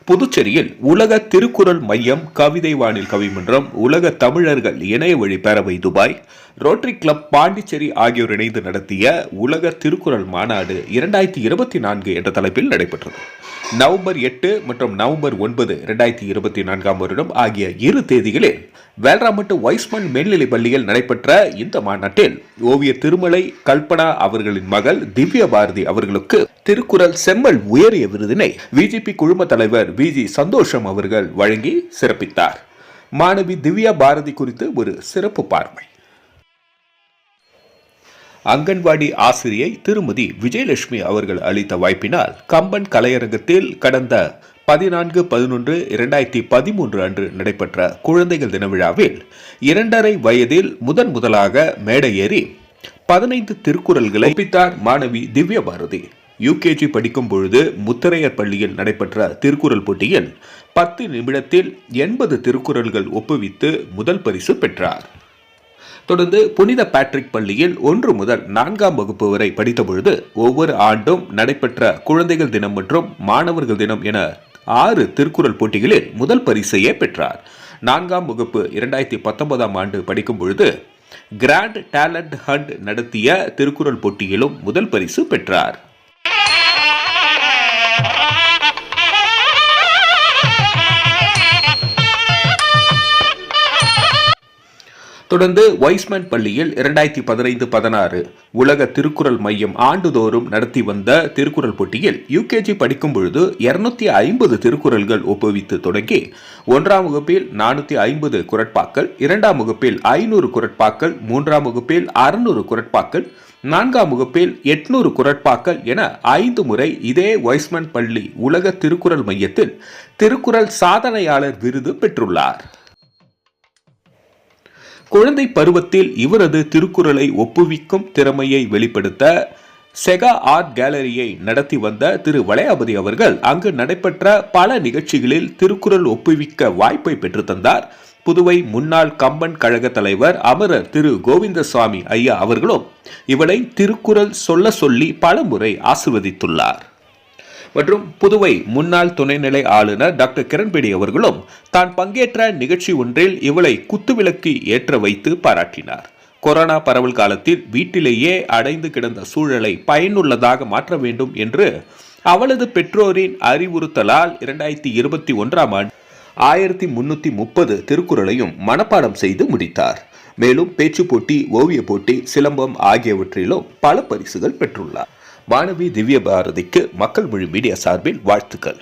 புதுச்சேரியில் உலக திருக்குறள் மையம், கவிதை வானில் கவிமன்றம், உலக தமிழர்கள் இணைய வழி பேரவை துபாய், ரோட்டரி கிளப் பாண்டிச்சேரி ஆகியோர் இணைந்து நடத்திய உலக திருக்குறள் மாநாடு 2024 என்ற தலைப்பில் நடைபெற்றது. நவம்பர் 8 மற்றும் நவம்பர் 9, 2024 வருடம் ஆகிய 2 தேதிகளில் வேல்ராமட்டு வைஸ்மன் மேல்நிலைப் பள்ளியில் நடைபெற்ற இந்த மாநாட்டில் ஓவியர் திருமலை கல்பனா அவர்களின் மகள் திவ்யா பாரதி அவர்களுக்கு திருக்குறள் செம்மல் உயரிய விருதினை விஜிபி குழும தலைவர் விஜி சந்தோஷம் அவர்கள் வழங்கி சிறப்பித்தார். மாணவி திவ்யா பாரதி குறித்து ஒரு சிறப்பு பார்வை. அங்கன்வாடி ஆசிரியை திருமதி விஜயலட்சுமி அவர்கள் அளித்த வாய்ப்பினால் கம்பன் கலையரங்கத்தில் கடந்த 14/11/2013 அன்று நடைபெற்ற குழந்தைகள் தின விழாவில் 2.5 வயதில் முதலாக மேடை ஏறி 15 திருக்குறள்களை ஒப்பித்தார் மாணவி திவ்யா பாரதி. யூகேஜி படிக்கும் பொழுது முத்தரையர் பள்ளியில் நடைபெற்ற திருக்குறள் போட்டியில் 10 நிமிடத்தில் 80 திருக்குறள்கள் ஒப்புவித்து முதல் பரிசு பெற்றார். தொடர்ந்து புனித பேட்ரிக் பள்ளியில் 1 முதல் 4ஆம் வகுப்பு வரை படித்த பொழுது ஒவ்வொரு ஆண்டும் நடைபெற்ற குழந்தைகள் தினம் மற்றும் மாணவர்கள் தினம் என 6 திருக்குறள் போட்டிகளில் முதல் பரிசையே பெற்றார். 4ஆம் வகுப்பு 2019ஆம் ஆண்டு படிக்கும் பொழுது கிராண்ட் டேலண்ட் ஹண்ட் நடத்திய திருக்குறள் போட்டியிலும் முதல் பரிசு பெற்றார். தொடர்ந்து வைஸ்மேன் பள்ளியில் 2015-16 உலக திருக்குறள் மையம் ஆண்டுதோறும் நடத்தி வந்த திருக்குறள் போட்டியில் யூகேஜி படிக்கும் பொழுது 250 திருக்குறள்கள் ஒப்புவித்து தொடங்கி 1ஆம் வகுப்பில் 450 குறட்பாக்கள், 2ஆம் வகுப்பில் 500 குறட்பாக்கள், 3ஆம் வகுப்பில் 600 குறட்பாக்கள், 4ஆம் வகுப்பில் 800 குறட்பாக்கள் என 5 முறை இதே வைஸ்மேன் பள்ளி உலக திருக்குறள் மையத்தில் திருக்குறள் சாதனையாளர் விருது பெற்றுள்ளார். குழந்தை பருவத்தில் இவரது திருக்குறளை ஒப்புவிக்கும் திறமையை வெளிப்படுத்த செகா ஆர்ட் கேலரியை நடத்தி வந்த திரு வளையாபதி அவர்கள் அங்கு நடைபெற்ற பல நிகழ்ச்சிகளில் திருக்குறள் ஒப்புவிக்க வாய்ப்பை பெற்று தந்தார். புதுவை முன்னாள் கம்பன் கழக தலைவர் அமரர் திரு கோவிந்தசாமி ஐயா அவர்களும் இவளை திருக்குறள் சொல்ல சொல்லி பல முறை ஆசிர்வதித்துள்ளார். மற்றும் புதுவை முன்னாள் துணைநிலை ஆளுநர் டாக்டர் கிரண்பேடி அவர்களும் தான் பங்கேற்ற நிகழ்ச்சி ஒன்றில் இவளை குத்துவிளக்கு ஏற்ற வைத்து பாராட்டினார். கொரோனா பரவல் காலத்தில் வீட்டிலேயே அடைந்து கிடந்த சூழலை பயனுள்ளதாக மாற்ற வேண்டும் என்று அவளது பெற்றோரின் அறிவுறுத்தலால் 2021ஆம் ஆண்டு 1330 திருக்குறளையும் மனப்பாடம் செய்து முடித்தார். மேலும் பேச்சு போட்டி, ஓவிய போட்டி, சிலம்பம் ஆகியவற்றிலும் பல பரிசுகள் பெற்றுள்ளார். மாணவி திவ்யா பாரதிக்கு மக்கள் மொழி மீடியா சார்பில் வாழ்த்துக்கள்.